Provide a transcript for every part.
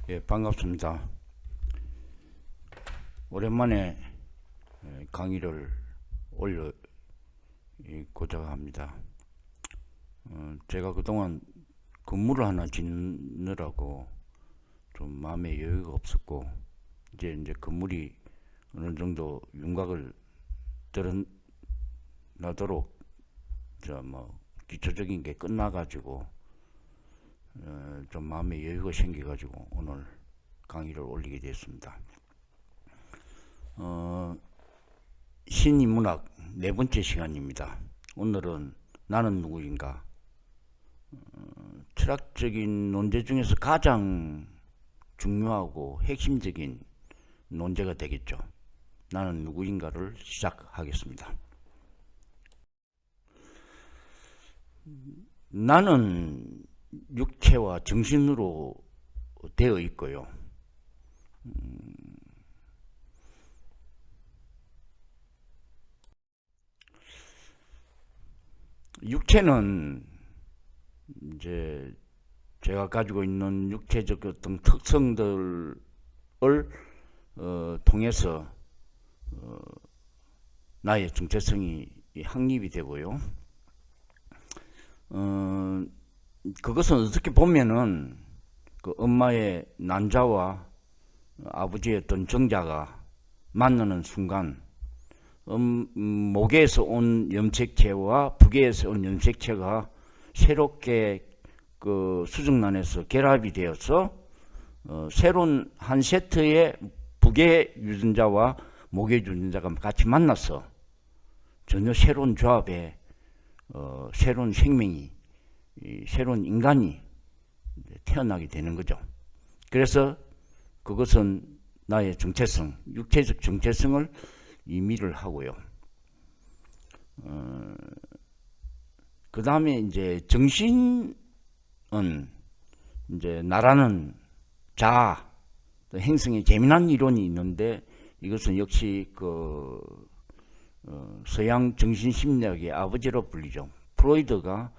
예, 반갑습니다. 오랜만에 강의를 올려고자 합니다. 제가 그동안 건물을 하나 짓느라고 좀 마음에 여유가 없었고, 이제 건물이 어느 정도 윤곽을 드러나도록 기초적인 게 끝나가지고 좀 마음에 여유가 생겨가지고 오늘 강의를 올리게 됐습니다. 신인문학 네 번째 시간입니다. 오늘은 나는 누구인가, 철학적인 논제 중에서 가장 중요하고 핵심적인 논제가 되겠죠. 나는 누구인가를 시작하겠습니다. 나는 육체와 정신으로 되어 있고요. 육체는 이제 제가 가지고 있는 육체적 어떤 특성들을 통해서 나의 정체성이 확립이 되고요. 그것은 어떻게 보면은 그 엄마의 난자와 아버지의 어떤 정자가 만나는 순간 목에서 온 염색체와 부계에서 온 염색체가 새롭게 그 수정란에서 결합이 되어서 새로운 한 세트의 부계 유전자와 목의 유전자가 같이 만나서 전혀 새로운 조합의 새로운 생명이, 새로운 인간이 태어나게 되는 거죠. 그래서 그것은 나의 정체성, 육체적 정체성을 의미를 하고요. 그 다음에 이제 정신은 이제 나라는 자아, 행성의 재미난 이론이 있는데, 이것은 역시 그 서양 정신심리학의 아버지로 불리죠. 프로이드가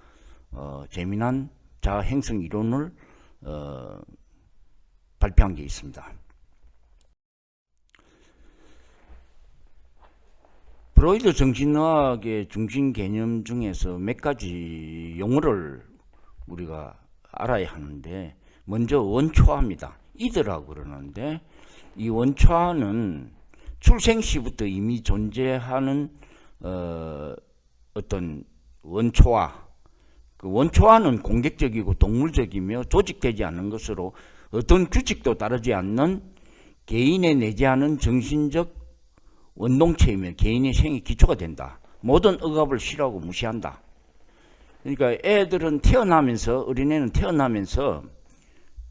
재미난 자아 행성 이론을 발표한 게 있습니다. 프로이드 정신의학의 중심 개념 중에서 몇 가지 용어를 우리가 알아야 하는데, 먼저 원초아입니다. 이드라고 그러는데, 이 원초아는 출생 시부터 이미 존재하는 어떤 원초아, 그 원초아는 공격적이고 동물적이며 조직되지 않는 것으로 어떤 규칙도 따르지 않는 개인에 내재하는 정신적 원동체이며 개인의 생의 기초가 된다. 모든 억압을 싫어하고 무시한다. 그러니까 애들은 태어나면서, 어린애는 태어나면서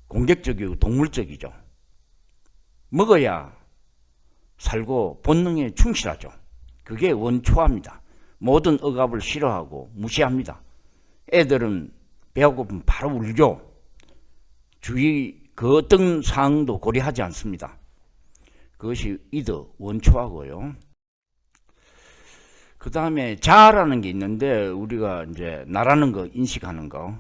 공격적이고 동물적이죠. 먹어야 살고 본능에 충실하죠. 그게 원초아입니다. 모든 억압을 싫어하고 무시합니다. 애들은 배가 고프면 바로 울죠. 주위 그 어떤 상황도 고려하지 않습니다. 그것이 이드, 원초하고요. 그 다음에 자아라는 게 있는데, 우리가 이제 나라는 거, 인식하는 거.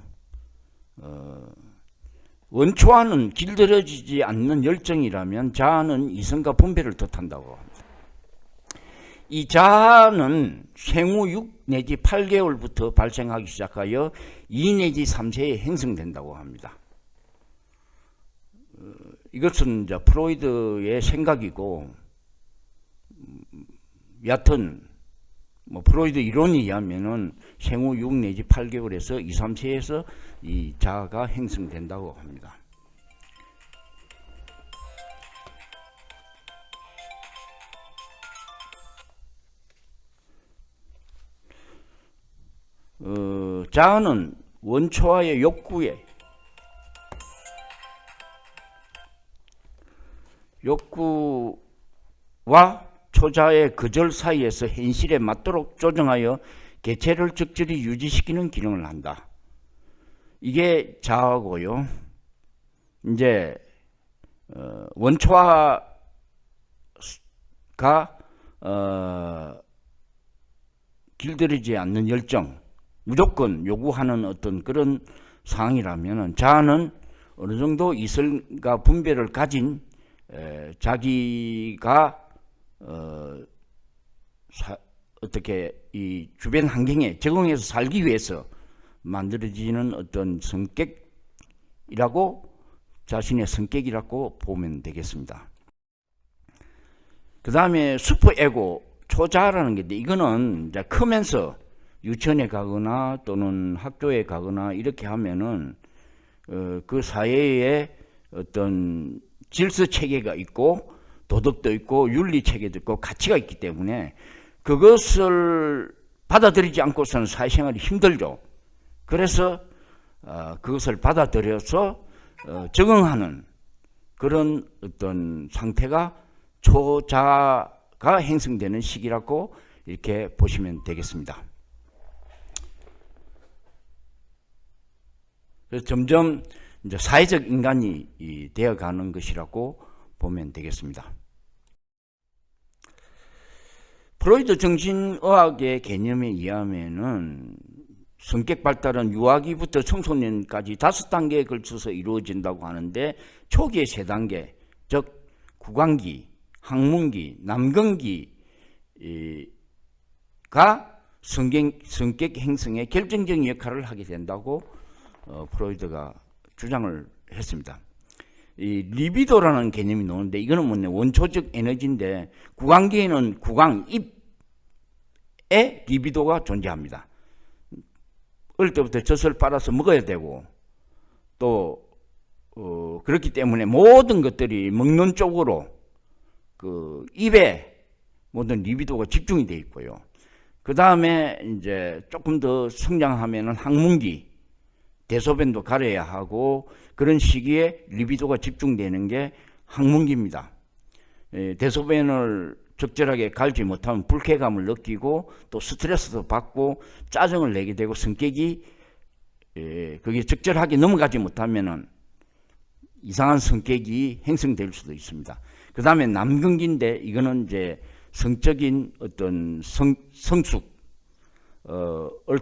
원초와는 길들여지지 않는 열정이라면 자아는 이성과 분별을 뜻한다고 합니다. 이 자아는 생후 6 내지 8개월부터 발생하기 시작하여 2 내지 3세에 형성된다고 합니다. 이것은 이제 프로이드의 생각이고, 여하튼 프로이드 이론에 의하면은 생후 6 내지 8개월에서 2, 3세에서 이 자아가 형성된다고 합니다. 자아는 원초와의 욕구와 초자의 거절 사이에서 현실에 맞도록 조정하여 개체를 적절히 유지시키는 기능을 한다. 이게 자아고요. 이제 원초화가 길들이지 않는 열정, 무조건 요구하는 어떤 그런 상황이라면 자아는 어느 정도 이성과 분별을 가진 자기가 어떻게 이 주변 환경에 적응해서 살기 위해서 만들어지는 어떤 성격이라고, 자신의 성격이라고 보면 되겠습니다. 그 다음에 슈퍼에고, 초자라는 게 있는데, 이거는 이제 크면서 유치원에 가거나 또는 학교에 가거나 이렇게 하면은 그 사회에 어떤 질서 체계가 있고 도덕도 있고 윤리 체계도 있고 가치가 있기 때문에 그것을 받아들이지 않고서는 사회생활이 힘들죠. 그래서 그것을 받아들여서 적응하는 그런 어떤 상태가 초자가 형성되는 시기라고 이렇게 보시면 되겠습니다. 그래서 점점 이제 사회적 인간이 되어가는 것이라고 보면 되겠습니다. 프로이드 정신의학의 개념에 의하면은 성격 발달은 유아기부터 청소년까지 5단계에 걸쳐서 이루어진다고 하는데, 초기의 3단계, 즉 구강기, 학문기, 남근기가 성격 형성에 결정적인 역할을 하게 된다고 프로이드가 주장을 했습니다. 이 리비도라는 개념이 나오는데, 이거는 뭐냐, 원초적 에너지인데, 구강기에는 구강, 입에 리비도가 존재합니다. 어릴 때부터 젖을 빨아서 먹어야 되고, 또 그렇기 때문에 모든 것들이 먹는 쪽으로 그 입에 모든 리비도가 집중이 되어 있고요. 그 다음에 이제 조금 더 성장하면은 학문기, 대소변도 가려야 하고, 그런 시기에 리비도가 집중되는 게 학문기입니다. 대소변을 적절하게 갈지 못하면 불쾌감을 느끼고 또 스트레스도 받고 짜증을 내게 되고, 성격이 그게 적절하게 넘어가지 못하면은 이상한 성격이 형성될 수도 있습니다. 그 다음에 남근기인데, 이거는 이제 성적인 어떤 성숙을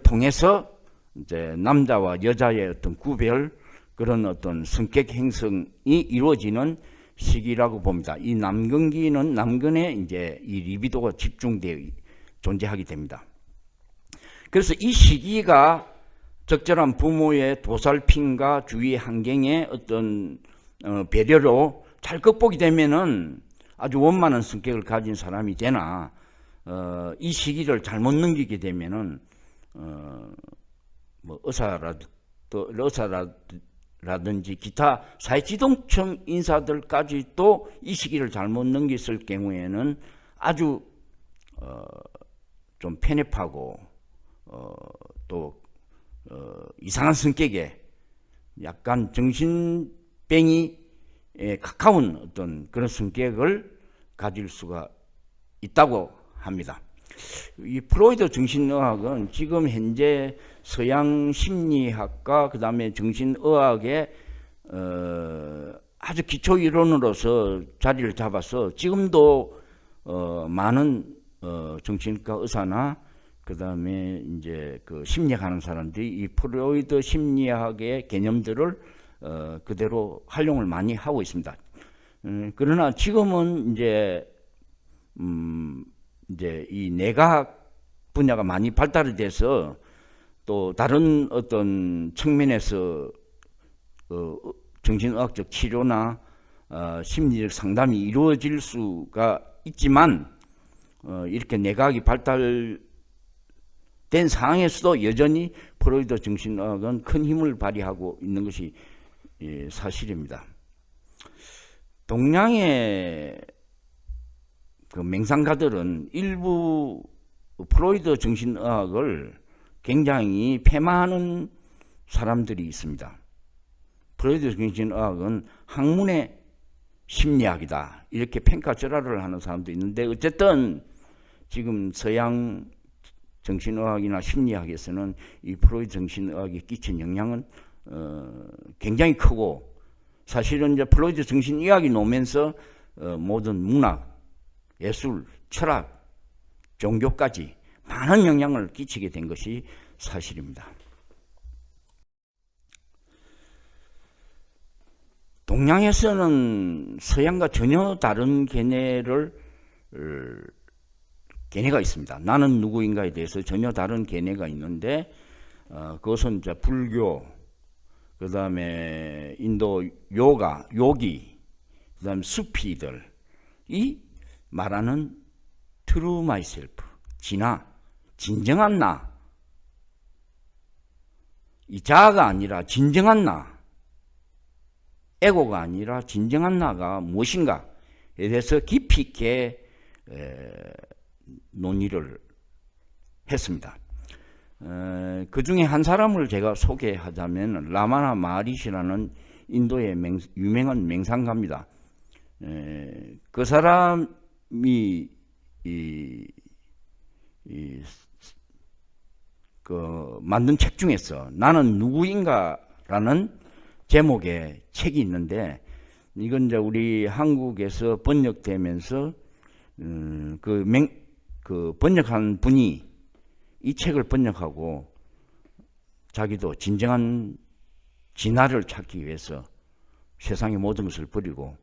통해서 이제 남자와 여자의 어떤 구별, 그런 어떤 성격 형성이 이루어지는 시기라고 봅니다. 이 남근기는 남근에 이제 이 리비도가 집중되어 존재하게 됩니다. 그래서 이 시기가 적절한 부모의 도살핌과 주위 환경의 어떤 배려로 잘 극복이 되면은 아주 원만한 성격을 가진 사람이 되나, 이 시기를 잘못 넘기게 되면은 뭐 의사라든지 기타 사회지도층 인사들까지 또 이 시기를 잘못 넘겼을 경우에는 아주 좀 편협하고 또 이상한 성격에 약간 정신병이 가까운 어떤 그런 성격을 가질 수가 있다고 합니다. 이 프로이드 정신의학은 지금 현재 서양 심리학과 그 다음에 정신의학의 아주 기초 이론으로서 자리를 잡아서 지금도 많은 정신과 의사나 그 다음에 이제 그 심리학하는 사람들이 이 프로이드 심리학의 개념들을 그대로 활용을 많이 하고 있습니다. 그러나 지금은 이제 이 뇌과학 분야가 많이 발달이 돼서 또 다른 어떤 측면에서 정신의학적 치료나 심리적 상담이 이루어질 수가 있지만, 이렇게 뇌과학이 발달된 상황에서도 여전히 프로이드 정신의학은 큰 힘을 발휘하고 있는 것이 사실입니다. 동양의 그 맹상가들은 일부 프로이드 정신의학을 굉장히 폐마하는 사람들이 있습니다. 프로이드 정신의학은 학문의 심리학이다, 이렇게 평가절하를 하는 사람도 있는데, 어쨌든 지금 서양 정신의학이나 심리학에서는 이 프로이드 정신의학이 끼친 영향은 굉장히 크고, 사실은 이제 프로이드 정신의학이 나오면서 모든 문학, 예술, 철학, 종교까지 많은 영향을 끼치게 된 것이 사실입니다. 동양에서는 서양과 전혀 다른 견해가 있습니다. 나는 누구인가에 대해서 전혀 다른 견해가 있는데 그것은 이제 불교, 그 다음에 인도 요기, 그 다음에 수피들이 말하는 true myself, 진정한 나, 이 자아가 아니라 진정한 나, 에고가 아니라 진정한 나가 무엇인가에 대해서 깊이 있게 논의를 했습니다. 그 중에 한 사람을 제가 소개하자면 라마나 마하리시라는 인도의 유명한 맹상가입니다. 그 사람이 만든 책 중에서 나는 누구인가라는 제목의 책이 있는데, 이건 이제 우리 한국에서 번역되면서 번역한 분이 이 책을 번역하고 자기도 진정한 진화를 찾기 위해서 세상의 모든 것을 버리고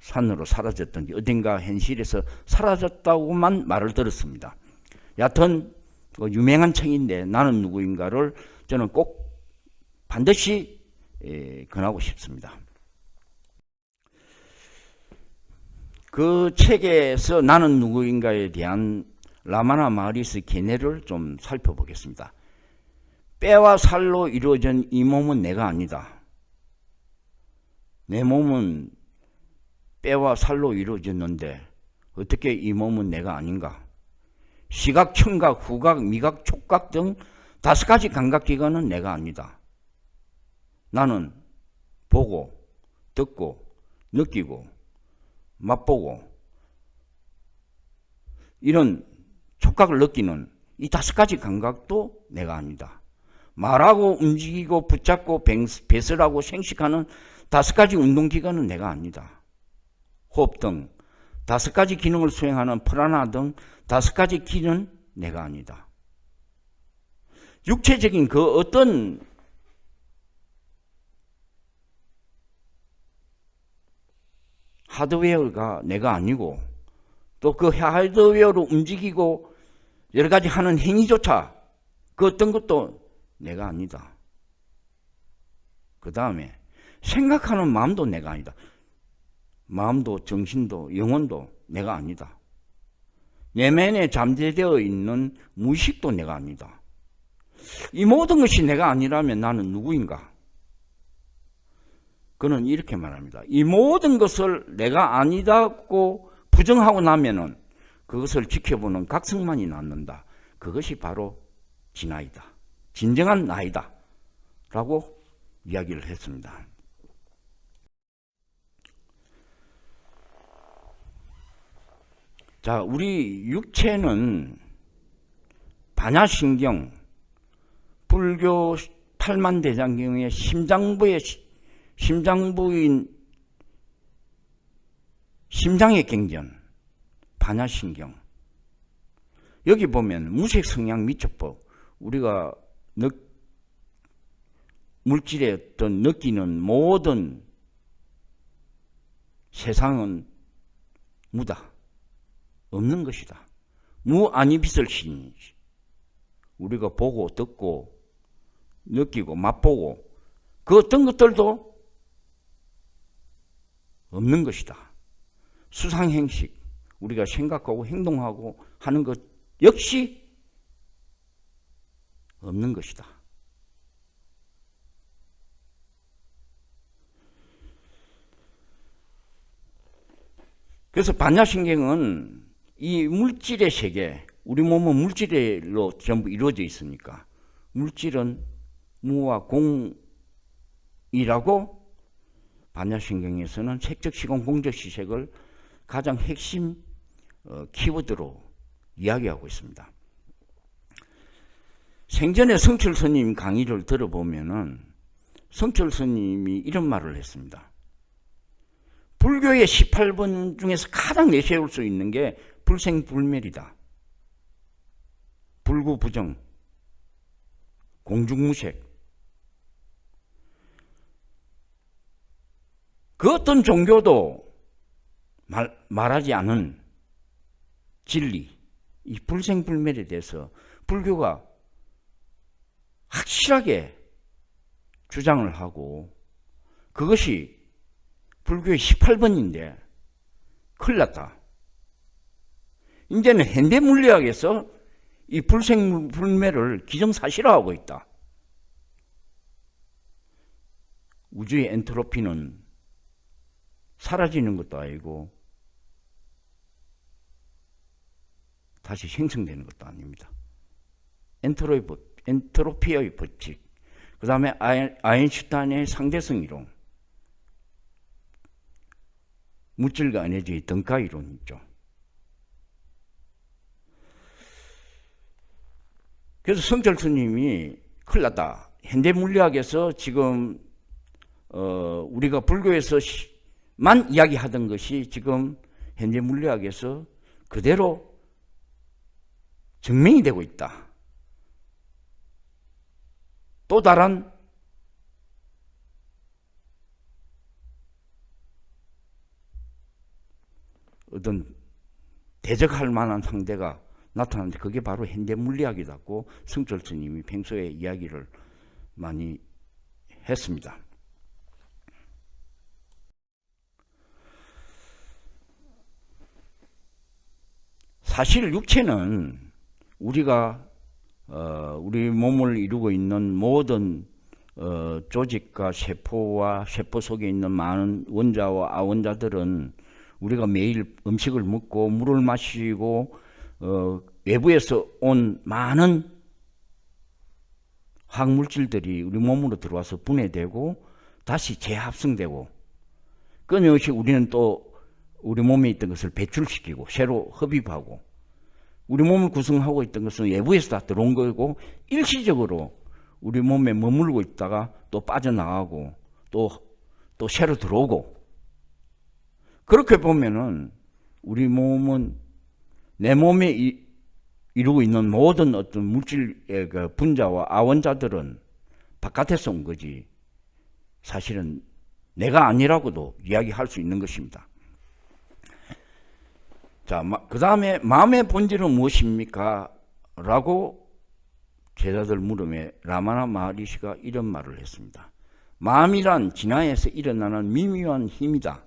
산으로 사라졌던 게 어딘가 현실에서 사라졌다고만 말을 들었습니다. 여하튼 유명한 책인데 나는 누구인가를 저는 꼭 반드시 권하고 싶습니다. 그 책에서 나는 누구인가에 대한 라마나 마하리시 견해를 좀 살펴보겠습니다. 뼈와 살로 이루어진 이 몸은 내가 아니다. 내 몸은 뼈와 살로 이루어졌는데 어떻게 이 몸은 내가 아닌가? 시각, 청각, 후각, 미각, 촉각 등 5가지 감각기관은 내가 아니다. 나는 보고, 듣고, 느끼고, 맛보고 이런 촉각을 느끼는 이 5가지 감각도 내가 아니다. 말하고 움직이고 붙잡고 배설하고 생식하는 5가지 운동기관은 내가 아니다. 호흡 등 5가지 기능을 수행하는 프라나 등 5가지 기는 내가 아니다. 육체적인 그 어떤 하드웨어가 내가 아니고 또 그 하드웨어로 움직이고 여러 가지 하는 행위조차 그 어떤 것도 내가 아니다. 그 다음에 생각하는 마음도 내가 아니다. 마음도 정신도 영혼도 내가 아니다. 내면에 잠재되어 있는 무의식도 내가 아니다. 이 모든 것이 내가 아니라면 나는 누구인가? 그는 이렇게 말합니다. 이 모든 것을 내가 아니다고 부정하고 나면은 그것을 지켜보는 각성만이 남는다. 그것이 바로 진아이다. 진정한 나이다. 라고 이야기를 했습니다. 자, 우리 육체는 반야신경, 불교 팔만대장경의 심장부인 심장의 경전, 반야신경. 여기 보면 무색성향 미촉법, 우리가 물질의 어떤 느끼는 모든 세상은 무다. 없는 것이다. 무아니비설 신. 우리가 보고 듣고 느끼고 맛보고 그 어떤 것들도 없는 것이다. 수상행식, 우리가 생각하고 행동하고 하는 것 역시 없는 것이다. 그래서 반야신경은 이 물질의 세계, 우리 몸은 물질로 전부 이루어져 있으니까 물질은 무와 공이라고 반야신경에서는 색적, 시공, 공적, 시색을 가장 핵심 키워드로 이야기하고 있습니다. 생전에 성철 스님 강의를 들어보면은 성철 스님이 이런 말을 했습니다. 불교의 18번 중에서 가장 내세울 수 있는 게 불생불멸이다. 불구부정, 공중무색. 그 어떤 종교도 말하지 않은 진리, 이 불생불멸에 대해서 불교가 확실하게 주장을 하고 그것이 불교의 18번인데 큰일 났다. 이제는 현대 물리학에서 이 불생불멸을 기정사실화하고 있다. 우주의 엔트로피는 사라지는 것도 아니고 다시 생성되는 것도 아닙니다. 엔트로피의 법칙, 그 다음에 아인슈타인의 상대성 이론, 물질과 에너지의 등가 이론이죠. 그래서 성철 스님이 큰일 났다. 현대 물리학에서 지금 우리가 불교에서만 이야기하던 것이 지금 현대 물리학에서 그대로 증명이 되고 있다. 또 다른 어떤 대적할 만한 상대가 나타나는데 그게 바로 현대 물리학이라고 성철 스님이 평소에 이야기를 많이 했습니다. 사실 육체는 우리가 우리 몸을 이루고 있는 모든 조직과 세포와 세포 속에 있는 많은 원자와 아원자들은 우리가 매일 음식을 먹고 물을 마시고 외부에서 온 많은 화학물질들이 우리 몸으로 들어와서 분해되고 다시 재합성되고 끊임없이 우리는 또 우리 몸에 있던 것을 배출시키고 새로 흡입하고 우리 몸을 구성하고 있던 것은 외부에서 다 들어온 거고 일시적으로 우리 몸에 머물고 있다가 또 빠져나가고 또 새로 들어오고 그렇게 보면은 우리 몸은 내 몸에 이루고 있는 모든 어떤 물질의 그 분자와 아원자들은 바깥에서 온 거지 사실은 내가 아니라고도 이야기할 수 있는 것입니다. 자, 그 다음에 마음의 본질은 무엇입니까? 라고 제자들 물음에 라마나 마하리시가 이런 말을 했습니다. 마음이란 진화에서 일어나는 미묘한 힘이다.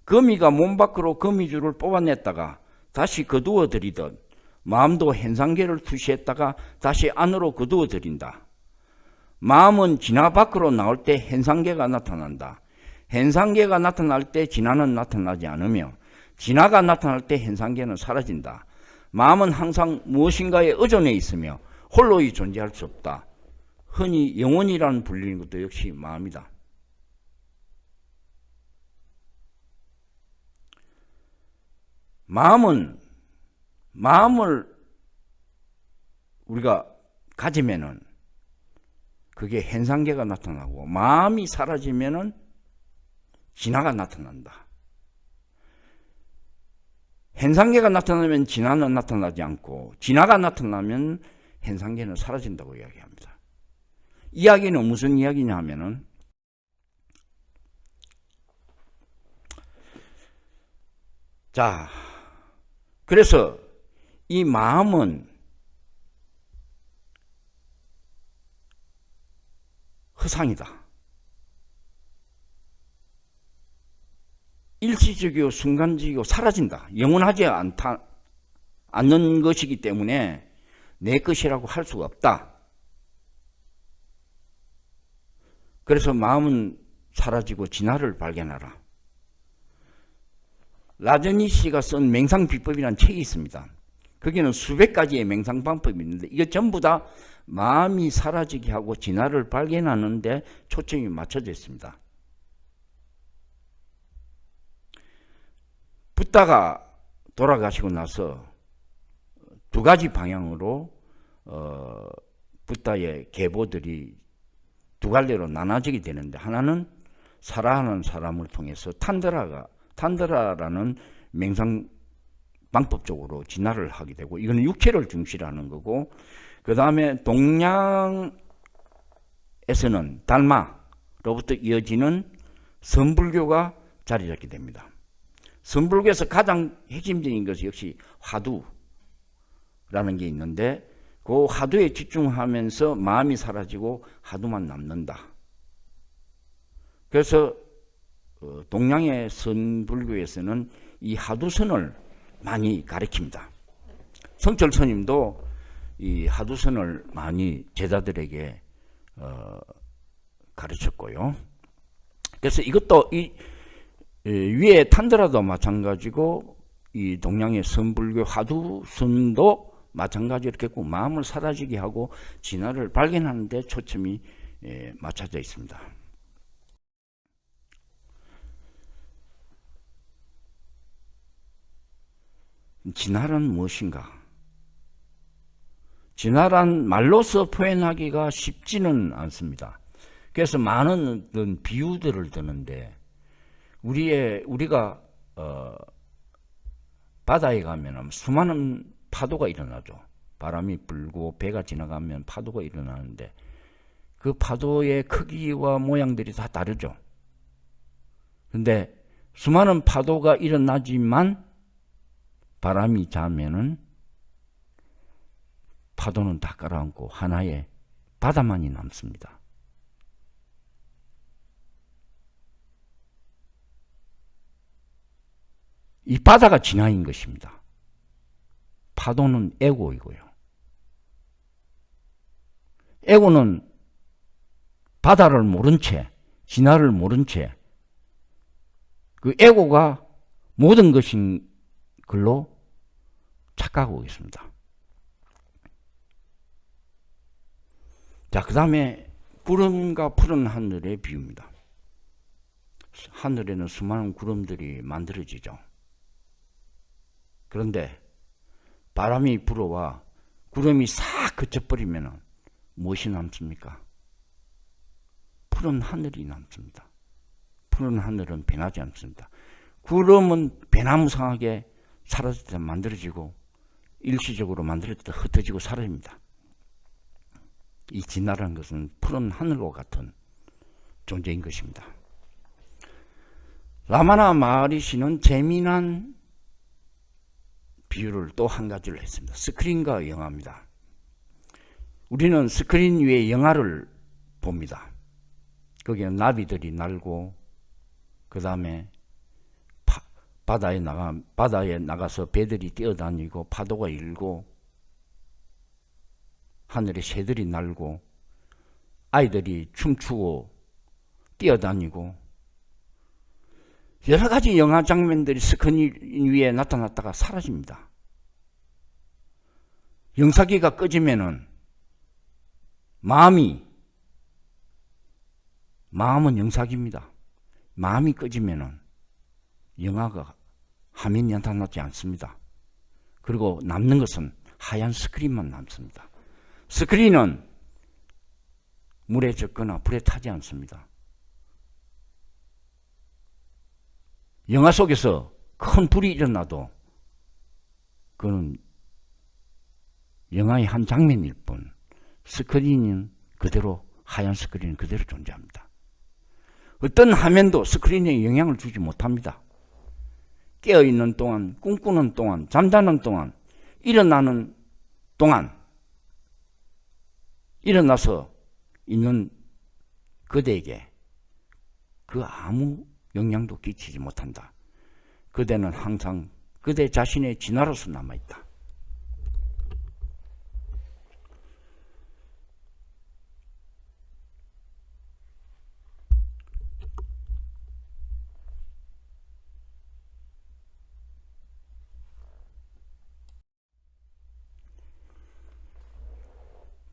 거미가 몸 밖으로 거미줄을 뽑아냈다가 다시 거두어 들이듯 마음도 현상계를 투시했다가 다시 안으로 거두어 들인다. 마음은 진화 밖으로 나올 때 현상계가 나타난다. 현상계가 나타날 때 진화는 나타나지 않으며 진화가 나타날 때 현상계는 사라진다. 마음은 항상 무엇인가에 의존해 있으며 홀로이 존재할 수 없다. 흔히 영혼이라는 불리는 것도 역시 마음이다. 마음을 우리가 가지면은 그게 현상계가 나타나고 마음이 사라지면은 진화가 나타난다. 현상계가 나타나면 진화는 나타나지 않고 진화가 나타나면 현상계는 사라진다고 이야기합니다. 이야기는 무슨 이야기냐 하면은 자, 그래서 이 마음은 허상이다. 일시적이고 순간적이고 사라진다. 영원하지 않는 것이기 때문에 내 것이라고 할 수가 없다. 그래서 마음은 사라지고 진화를 발견하라. 라저니 씨가 쓴 맹상비법이라는 책이 있습니다. 거기는 수백 가지의 맹상방법이 있는데 이게 전부 다 마음이 사라지게 하고 진화를 발견하는 데 초점이 맞춰져 있습니다. 붓다가 돌아가시고 나서 두 가지 방향으로 붓다의 계보들이 두 갈래로 나눠지게 되는데 하나는 사라하는 사람을 통해서 탄드라라는 맹상 방법적으로 진화를 하게 되고 이거는 육체를 중시하는 거고 그 다음에 동양에서는 달마로부터 이어지는 선불교가 자리 잡게 됩니다. 선불교에서 가장 핵심적인 것이 역시 화두라는 게 있는데 그 화두에 집중하면서 마음이 사라지고 화두만 남는다. 그래서 동양의 선불교에서는 이 화두선을 많이 가르칩니다. 성철 스님도 이 화두선을 많이 제자들에게 가르쳤고요. 그래서 이것도 이 위에 탄드라도 마찬가지고 이 동양의 선불교 화두선도 마찬가지로 이렇게 꼭 마음을 사라지게 하고 진화를 발견하는 데 초점이 맞춰져 있습니다. 진화란 무엇인가? 진화란 말로서 표현하기가 쉽지는 않습니다. 그래서 많은 비유들을 드는데 우리가 바다에 가면 수많은 파도가 일어나죠. 바람이 불고 배가 지나가면 파도가 일어나는데 그 파도의 크기와 모양들이 다 다르죠. 근데 수많은 파도가 일어나지만 바람이 자면은 파도는 다 깔아앉고 하나의 바다만이 남습니다. 이 바다가 진화인 것입니다. 파도는 에고이고요. 에고는 바다를 모른 채, 진화를 모른 채, 그 에고가 모든 것인 걸로 착각하고 있습니다. 자, 그 다음에 구름과 푸른 하늘의 비유입니다. 하늘에는 수많은 구름들이 만들어지죠. 그런데 바람이 불어와 구름이 싹 그쳐버리면 무엇이 남습니까? 푸른 하늘이 남습니다. 푸른 하늘은 변하지 않습니다. 구름은 변화무쌍하게 사라질 때 만들어지고 일시적으로 만들어질 때 흩어지고 사라집니다. 이 진화라는 것은 푸른 하늘과 같은 존재인 것입니다. 라마나 마하리시는 재미난 비유를 또 한 가지를 했습니다. 스크린과 영화입니다. 우리는 스크린 위에 영화를 봅니다. 거기에 나비들이 날고 그 다음에 바다에 나가서 배들이 뛰어다니고 파도가 일고 하늘에 새들이 날고 아이들이 춤추고 뛰어다니고 여러 가지 영화 장면들이 스크린 위에 나타났다가 사라집니다. 영사기가 꺼지면은 마음은 영사기입니다. 마음이 꺼지면은 영화가 화면이 나타나지 않습니다. 그리고 남는 것은 하얀 스크린만 남습니다. 스크린은 물에 젖거나 불에 타지 않습니다. 영화 속에서 큰 불이 일어나도 그건 영화의 한 장면일 뿐 스크린은 그대로 하얀 스크린은 그대로 존재합니다. 어떤 화면도 스크린에 영향을 주지 못합니다. 깨어있는 동안, 꿈꾸는 동안, 잠자는 동안, 일어나는 동안 일어나서 있는 그대에게 그 아무 영향도 끼치지 못한다. 그대는 항상 그대 자신의 진화로서 남아있다.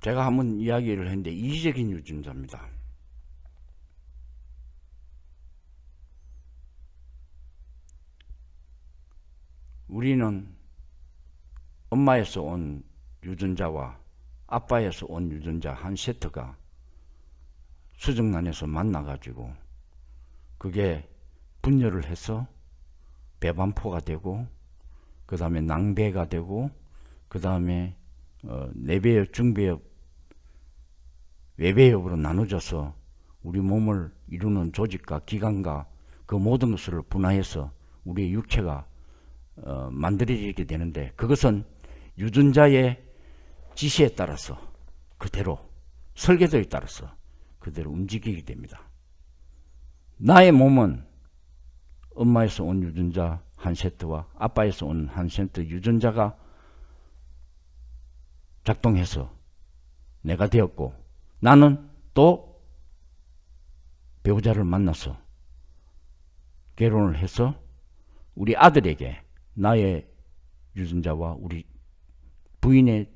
제가 한번 이야기를 했는데 이기적인 유전자입니다. 우리는 엄마에서 온 유전자와 아빠에서 온 유전자 한 세트가 수정란에서 만나가지고 그게 분열을 해서 배반포가 되고 그 다음에 낭배가 되고 그 다음에 내배엽, 중배엽, 외배엽으로 나눠져서 우리 몸을 이루는 조직과 기관과 그 모든 것을 분화해서 우리의 육체가 만들어지게 되는데, 그것은 유전자의 지시에 따라서 그대로, 설계도에 따라서 그대로 움직이게 됩니다. 나의 몸은 엄마에서 온 유전자 한 세트와 아빠에서 온 한 세트 유전자가 작동해서 내가 되었고, 나는 또 배우자를 만나서 결혼을 해서 우리 아들에게 나의 유전자와 우리 부인의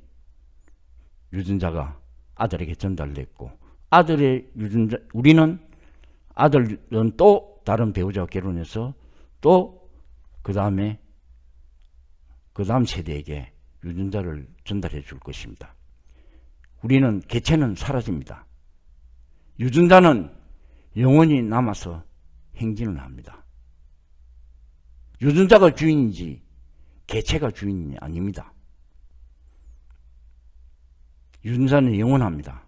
유전자가 아들에게 전달됐고, 아들의 유전자, 우리는 아들은 또 다른 배우자와 결혼해서 또 그 다음 세대에게 유전자를 전달해 줄 것입니다. 우리는 개체는 사라집니다. 유전자는 영원히 남아서 행진을 합니다. 유전자가 주인인지 개체가 주인이 아닙니다. 유전자는 영원합니다.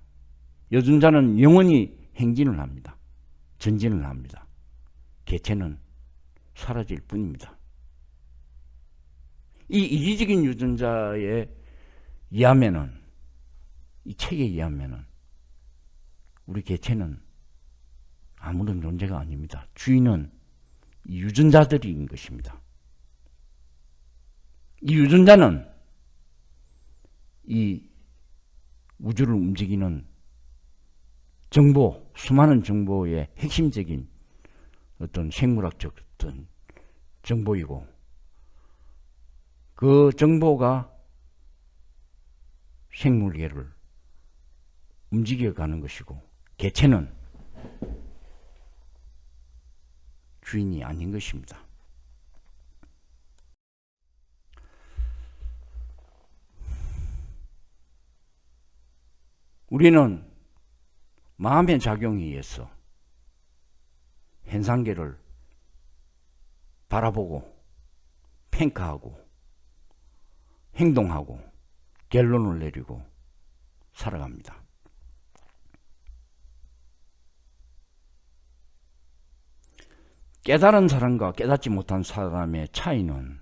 유전자는 영원히 행진을 합니다. 전진을 합니다. 개체는 사라질 뿐입니다. 이 이기적인 유전자에 의하면은, 이 책에 의하면은 우리 개체는 아무런 존재가 아닙니다. 주인은 이 유전자들인 것입니다. 이 유전자는 이 우주를 움직이는 정보, 수많은 정보의 핵심적인 어떤 생물학적 어떤 정보이고, 그 정보가 생물계를 움직여가는 것이고, 개체는 주인이 아닌 것입니다. 우리는 마음의 작용에 의해서 현상계를 바라보고 평가하고 행동하고 결론을 내리고 살아갑니다. 깨달은 사람과 깨닫지 못한 사람의 차이는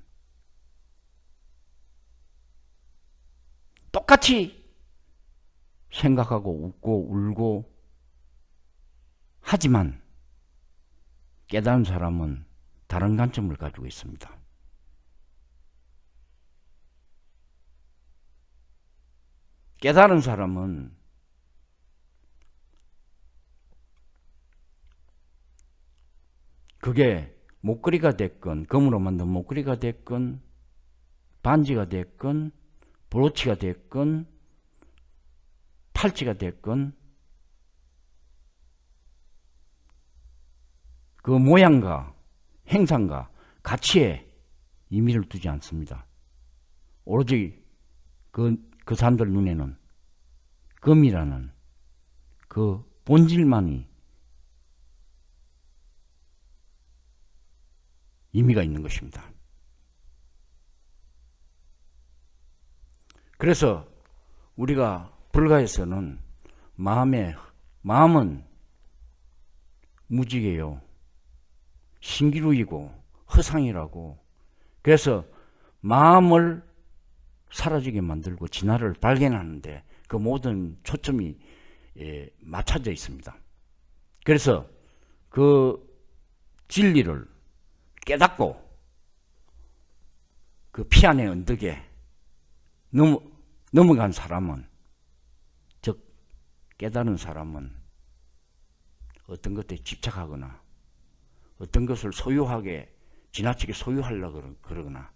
똑같이 생각하고 웃고 울고 하지만 깨달은 사람은 다른 관점을 가지고 있습니다. 깨달은 사람은 그게 목걸이가 됐건, 금으로 만든 목걸이가 됐건, 반지가 됐건, 브로치가 됐건, 팔찌가 됐건, 그 모양과 행상과 가치에 의미를 두지 않습니다. 오로지 그 사람들 눈에는 금이라는 그 본질만이 의미가 있는 것입니다. 그래서 우리가 불가에서는 마음은 무지개요, 신기루이고 허상이라고, 그래서 마음을 사라지게 만들고 진화를 발견하는데 그 모든 초점이 맞춰져 있습니다. 그래서 그 진리를 깨닫고 그 피안의 언덕에 넘어간 사람은, 즉 깨달은 사람은 어떤 것에 집착하거나 어떤 것을 소유하게 지나치게 소유하려고 그러거나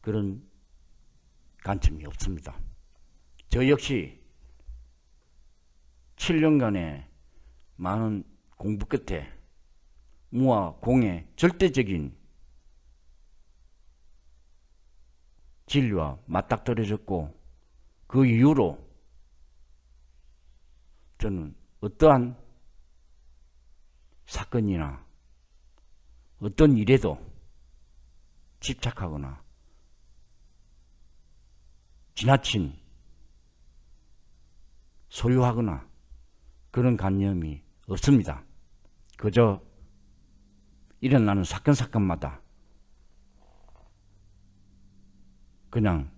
그런 관점이 없습니다. 저 역시 7년간의 많은 공부 끝에 무와 공의 절대적인 진리와 맞닥뜨려졌고, 그 이후로 저는 어떠한 사건이나 어떤 일에도 집착하거나 지나친 소유하거나 그런 관념이 없습니다. 그저 일어나는 사건마다 그냥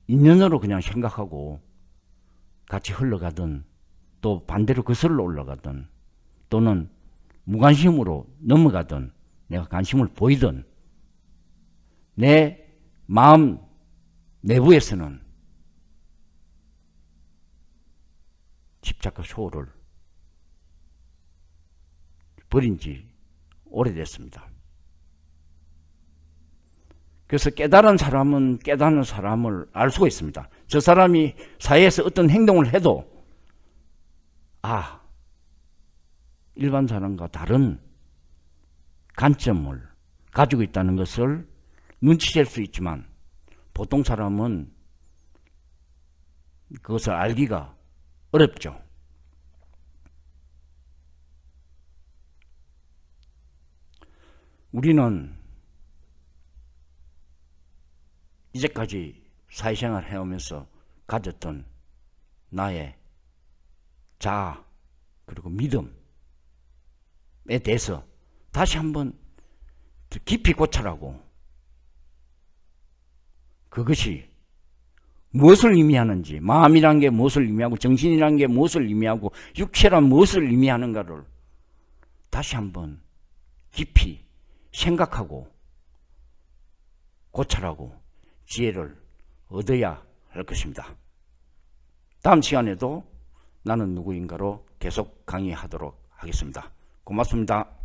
인연으로 그냥 생각하고 같이 흘러가든 또 반대로 거슬러 올라가든 또는 무관심으로 넘어가든 내가 관심을 보이든 내 마음 내부에서는 집착과 소홀을 버린 지 오래됐습니다. 그래서 깨달은 사람은 깨닫는 사람을 알 수가 있습니다. 저 사람이 사회에서 어떤 행동을 해도 일반 사람과 다른 관점을 가지고 있다는 것을 눈치챌 수 있지만 보통 사람은 그것을 알기가 어렵죠. 우리는 이제까지 사회생활 해오면서 가졌던 나의 자아 그리고 믿음에 대해서 다시 한번 깊이 고찰하고 그것이 무엇을 의미하는지, 마음이란 게 무엇을 의미하고 정신이란 게 무엇을 의미하고 육체란 무엇을 의미하는가를 다시 한번 깊이 생각하고 고찰하고 지혜를 얻어야 할 것입니다. 다음 시간에도 나는 누구인가로 계속 강의하도록 하겠습니다. 고맙습니다.